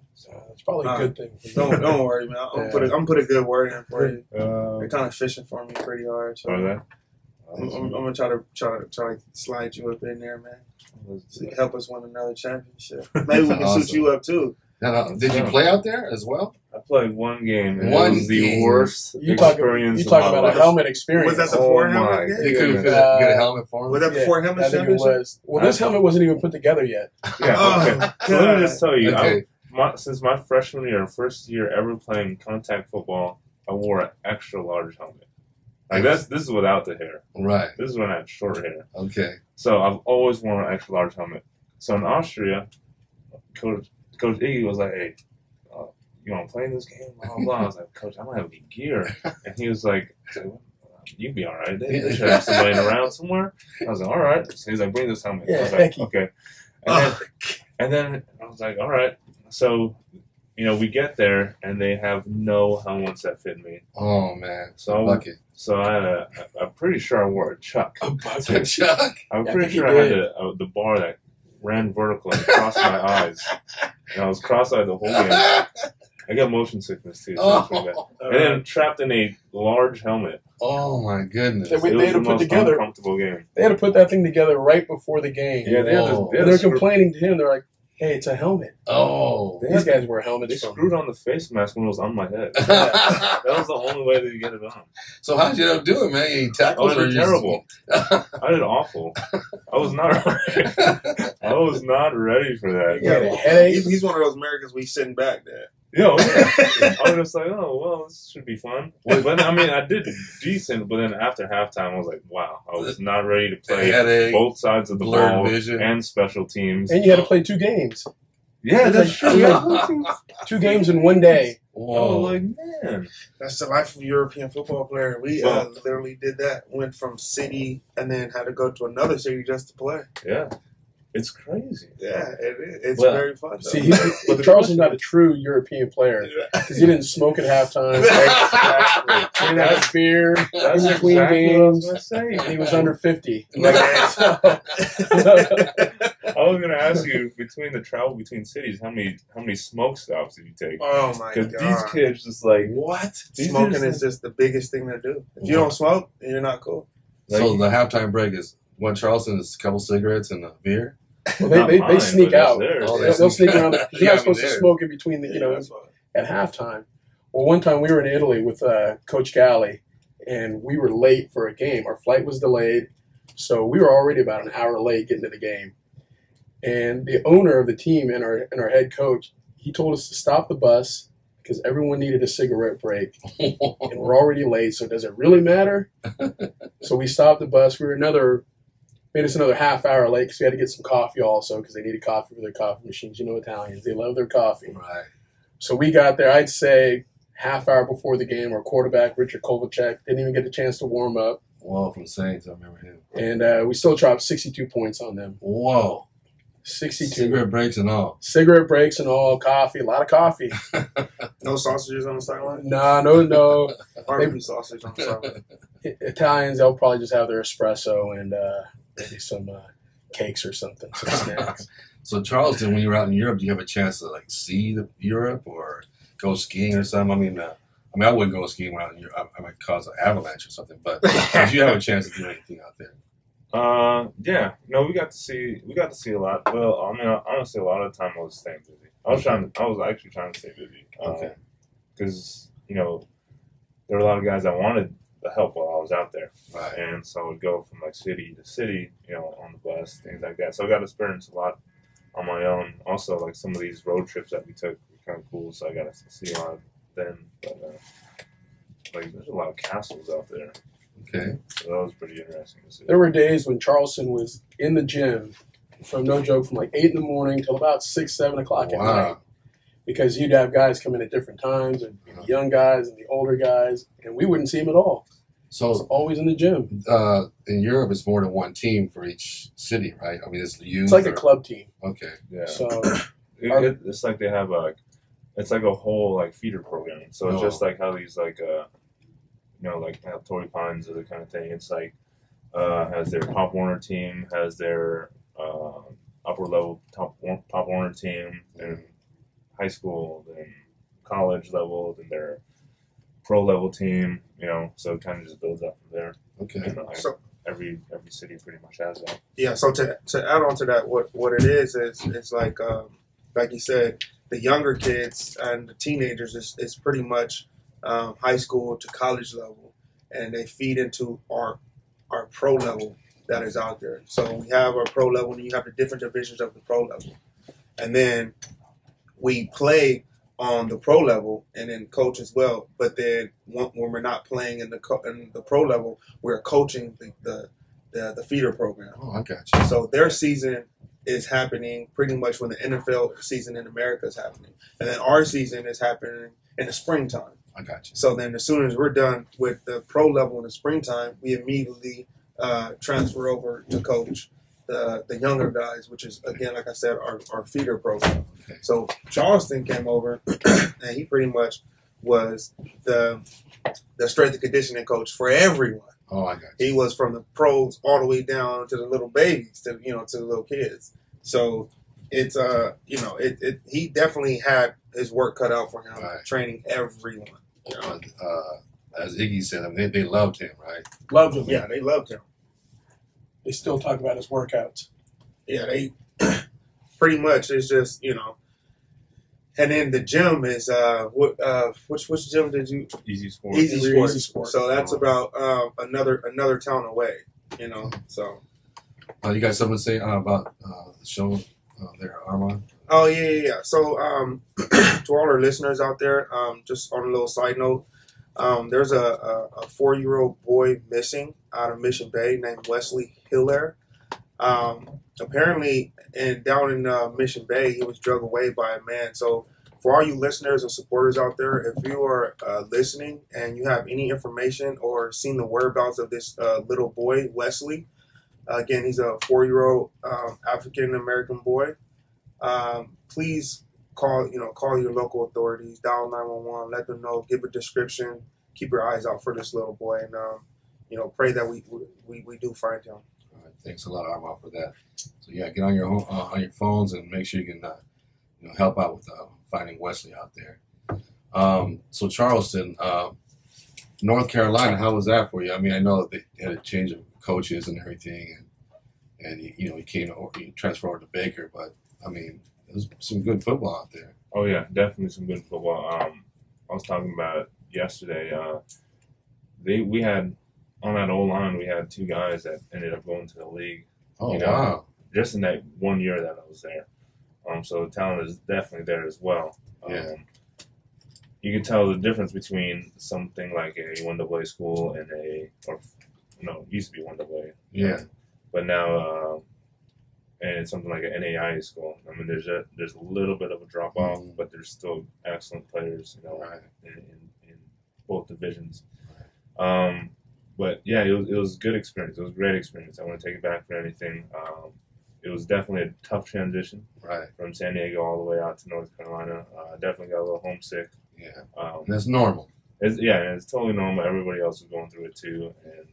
It's probably a good thing. Don't worry, man. I'm gonna put a good word in for you. They're kind of fishing for me pretty hard, so Are they? I'm gonna try to slide you up in there, man. So you can help us win another championship. Maybe we can Awesome. suit you up too. Now, did you play out there as well? I played one game, and One it was the game. worst You talk experience about of my a life. helmet experience. Was that the Oh four my helmet You game? couldn't goodness. get a helmet for him? Was that the four helmet I think it championship? was. Well, this helmet wasn't even put together yet. Yeah, Oh, okay. So let me just tell you, Okay. since my freshman year, first year ever playing contact football, I wore an extra large helmet. Like this is without the hair. Right. This is when I had short hair. Okay. So I've always worn an extra large helmet. So in Austria, Coach Iggy was like, "Hey, you want to play in this game?" Blah, blah, blah. I was like, "Coach, I don't have any gear." And he was like, "You'd be all right. They should have somebody around somewhere." I was like, "All right." So he's like, "Bring this helmet." I was like, heck yeah. "Okay." And then I was like, "All right." So, we get there and they have no helmets that fit me. Oh, man. So, Bucket. so I'm pretty sure I wore a Chuck. A A bucket. Chuck. I'm I pretty think sure you I had did. the bar that ran vertical and crossed my eyes. And I was cross-eyed the whole game. I got motion sickness too. So it's pretty bad. Oh. And then trapped in a large helmet. Oh, my goodness. They It had was to the put most together. uncomfortable game. They had to put that thing together right before the game. Yeah, they had Whoa. to, And they're complaining to him. They're like, "Hey, it's a helmet." Oh. These guys wear They helmets. From screwed on the face mask when it was on my head. That was the only way to get it on. So how did you end up doing, man? You ain't tackles I or did you just- terrible. I did awful. I was not ready. I was not ready for that. You had a headache. He's one of those Americans we sitting back there. Yo, I was just like, oh, well, this should be fun. But I mean, I did decent, but then after halftime, I was like, wow, I was not ready to play Headache, both sides of the blurred ball vision. and special teams. And you had to play 2 games. Yeah, that's true. Yeah. 2 games in one day. I Whoa. was like, man. That's the life of a European football player. We literally did that. Went from city and then had to go to another city just to play. Yeah. It's crazy. Yeah, it's Well, very fun. Though. See, Charleston's not a true European player because he didn't smoke at halftime. Exactly. He didn't have a beer That's in between exactly what I was games. gonna say. And he was under 50. I was gonna ask you, between the travel between cities, how many smoke stops did you take? Oh my Because god! these kids just like What? these Smoking kids- is just the biggest thing to do. If you don't smoke, you're not cool. So the halftime break is one Charleston is a couple cigarettes and a beer. Well, Not they mine, sneak but it's out. theirs. Oh, They'll sneak around. You're Yeah, I not mean, supposed to there. smoke in between the, That's why. at halftime. Well, one time we were in Italy with Coach Galley, and we were late for a game. Our flight was delayed, so we were already about an hour late getting to the game. And the owner of the team and our head coach, he told us to stop the bus because everyone needed a cigarette break, and we're already late. So does it really matter? So we stopped the bus. Made us another half hour late because we had to get some coffee also because they needed coffee for their coffee machines. You know, Italians, they love their coffee. Right. So we got there, I'd say, half hour before the game. Our quarterback, Richard Kovalchuk, didn't even get a chance to warm up. Whoa, from Saints, I remember him. And we still dropped 62 points on them. Whoa. 62. Cigarette breaks and all. Cigarette breaks and all, coffee, a lot of coffee. No sausages on the sideline? No. Barbecue sausage on the sideline. Italians, they'll probably just have their espresso and maybe some cakes or something, some snacks. So Charleston, when you were out in Europe, do you have a chance to like see Europe or go skiing or something? I wouldn't go skiing when I'm out in Europe. I might cause an avalanche or something. But did you have a chance to do anything out there? Yeah. No, we got to see a lot. Well, I mean, honestly, a lot of the time I was staying busy. I was actually trying to stay busy. Okay. Because, you know, there were a lot of guys that wanted the help while I was out there. Right. And so I would go from like city to city, you know, on the bus, things like that. So I got to experience a lot on my own. Also, like some of these road trips that we took were kind of cool. So I got to see a lot of them. But, like, there's a lot of castles out there. Okay. So that was pretty interesting to see. There were days when Charleston was in the gym, from no joke, from like 8 in the morning till about 6, 7 o'clock at night. Because you'd have guys come in at different times, and the young guys and the older guys, and we wouldn't see them at all. So it's always in the gym. In Europe, it's more than one team for each city, right? I mean, it's the youth. It's like a club team. Okay. Yeah. So it's like they have it's like a whole like feeder program. So it's just like how these like you know, like Torrey Pines or the kind of thing. It's like has their Pop Warner team, has their upper level Pop Warner team, and high school, then college level, then their pro level team. You know, so it kind of just builds up from there. Okay. And, So every city pretty much has that. yeah, so to add on to that, what it is it's like you said, the younger kids and the teenagers is pretty much high school to college level, and they feed into our pro level that is out there. So we have our pro level, and you have the different divisions of the pro level, and then we play on the pro level and then coach as well. But then when we're not playing in the pro level, we're coaching the feeder program. Oh, I got you. So their season is happening pretty much when the NFL season in America is happening, and then our season is happening in the springtime. I got you. So then as soon as we're done with the pro level in the springtime, we immediately transfer over to coach the younger guys, which is, again, like I said, our feeder program. Okay. So Charleston came over, and he pretty much was the strength and conditioning coach for everyone. Oh, I got you. He was from the pros all the way down to the little babies, to the little kids. So it's he definitely had his work cut out for him, Right. training everyone. As Iggy said, I mean, they loved him, right? loved him. Yeah, they loved him. They still talk about his workouts. Yeah, they pretty much it's just, and then the gym is which gym did you? Easy Sports. Easy Sports. So that's about another town away, So You got something to say about the show there, Armand? oh yeah. So to all our listeners out there, just on a little side note, there's a 4-year-old boy missing out of Mission Bay named Wesley Hilaire. Apparently, down in Mission Bay, he was drug away by a man. So for all you listeners and supporters out there, if you are listening and you have any information or seen the whereabouts of this little boy, Wesley, again, he's a 4-year-old African-American boy, please call your local authorities, dial 911, let them know, give a description, keep your eyes out for this little boy, and pray that we do find him. All right, thanks a lot, Armand, for that. So yeah, get on your phones and make sure you can help out with finding Wesley out there. So Charleston, North Carolina, how was that for you? I mean, I know they had a change of coaches and everything, and he transferred over to Baker, but I mean, there's some good football out there. Oh yeah, definitely some good football. I was talking about it yesterday. We had on that O-line, we had 2 guys that ended up going to the league. Oh, wow! Just in that 1 year that I was there, So the talent is definitely there as well. Yeah. You can tell the difference between something like a 1AA school and it used to be 1AA. Yeah. But now, and something like an NAIA school. I mean, there's a little bit of a drop off, but there's still excellent players, Right. in both divisions. But yeah, it was a good experience. It was a great experience. I want to take it back for anything. It was definitely a tough transition Right. from San Diego all the way out to North Carolina. Definitely got a little homesick. Yeah. That's normal. It's totally normal. Everybody else was going through it too, and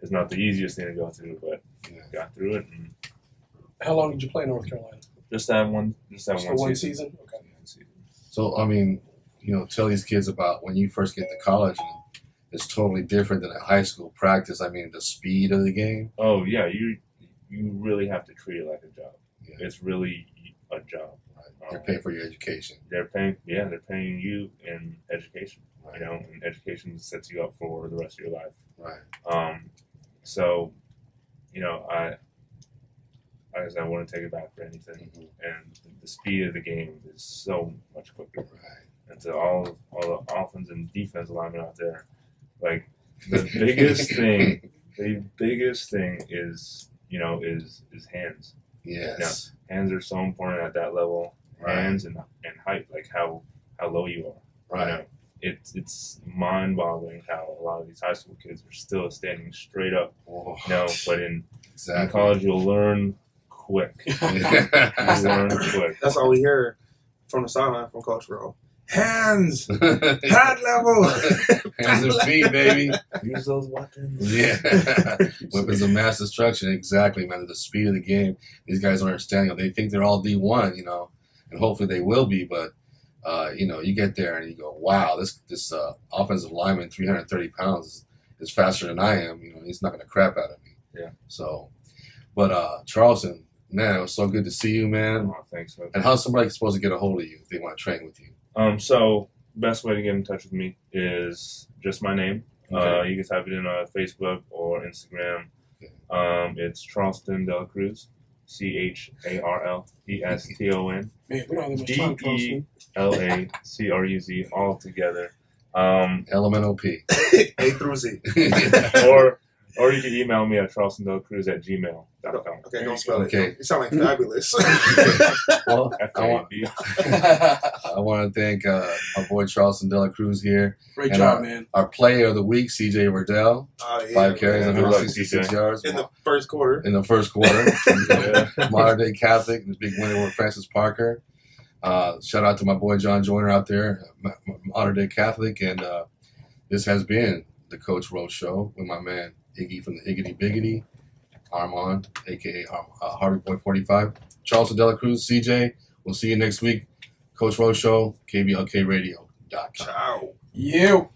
it's not the easiest thing to go through, but got through it. And How long did you play in North Carolina? just that one season? Okay. So, I mean, tell these kids about when you first get to college, and it's totally different than a high school practice. I mean, the speed of the game. Oh yeah, you really have to treat it like a job. Yeah. It's really a job. Right. They're paying for your education. They're paying you in education. Right. And education sets you up for the rest of your life. Right. So, I guess I want to take it back for anything. Mhm. And the speed of the game is so much quicker. Right. And to all the offense and defense linemen out there, like the biggest thing is is hands. Yes. Hands are so important at that level. Right. Hands and height, like how low you are. Right. It's mind-boggling how a lot of these high school kids are still standing straight up. Oh, But in exactly. college, you'll learn quick. You learn quick. That's all we hear from the sideline from Coach Rowe. Hands, pad level, Hands and feet, baby. Use those weapons. Yeah. Weapons of mass destruction. Exactly, man. The speed of the game. These guys don't understand. They think they're all D1, and hopefully they will be. But, you get there and you go, wow, this offensive lineman, 330 pounds, is faster than I am. He's not going to crap out of me. Yeah. So, but Charleston, man, it was so good to see you, man. Oh, thanks. Man. And how's somebody supposed to get a hold of you if they want to train with you? So best way to get in touch with me is just my name. Okay. You can type it in on Facebook or Instagram. Okay. It's Charleston Dela Cruz, CharlestonDelacruz, Man, we don't have that much time, Charleston. DELACRUZ, all together. Elemental P. A through Z. Or you can email me at charlestondelacruz@gmail.com. Okay, don't spell Okay. it. You sound like fabulous. Well, FAB. I want to thank our boy Charleston Dela Cruz here. Great And job, man. Our player of the week, CJ Verdell. Oh, yeah, 5 carries, man. Good luck, 166 CJ. yards In the first quarter. in the first quarter. Yeah. Modern Day Catholic, the big winner with Francis Parker. Shout out to my boy John Joyner out there, Modern Day Catholic. And this has been the Coach Rowe Show with my man Iggy from the Iggity Biggity, Armand, a.k.a. Harvey Boy 45. Charleston Dela Cruz, CJ. We'll see you next week. Coach Rowe Show, KBLKradio.com. Ciao. You.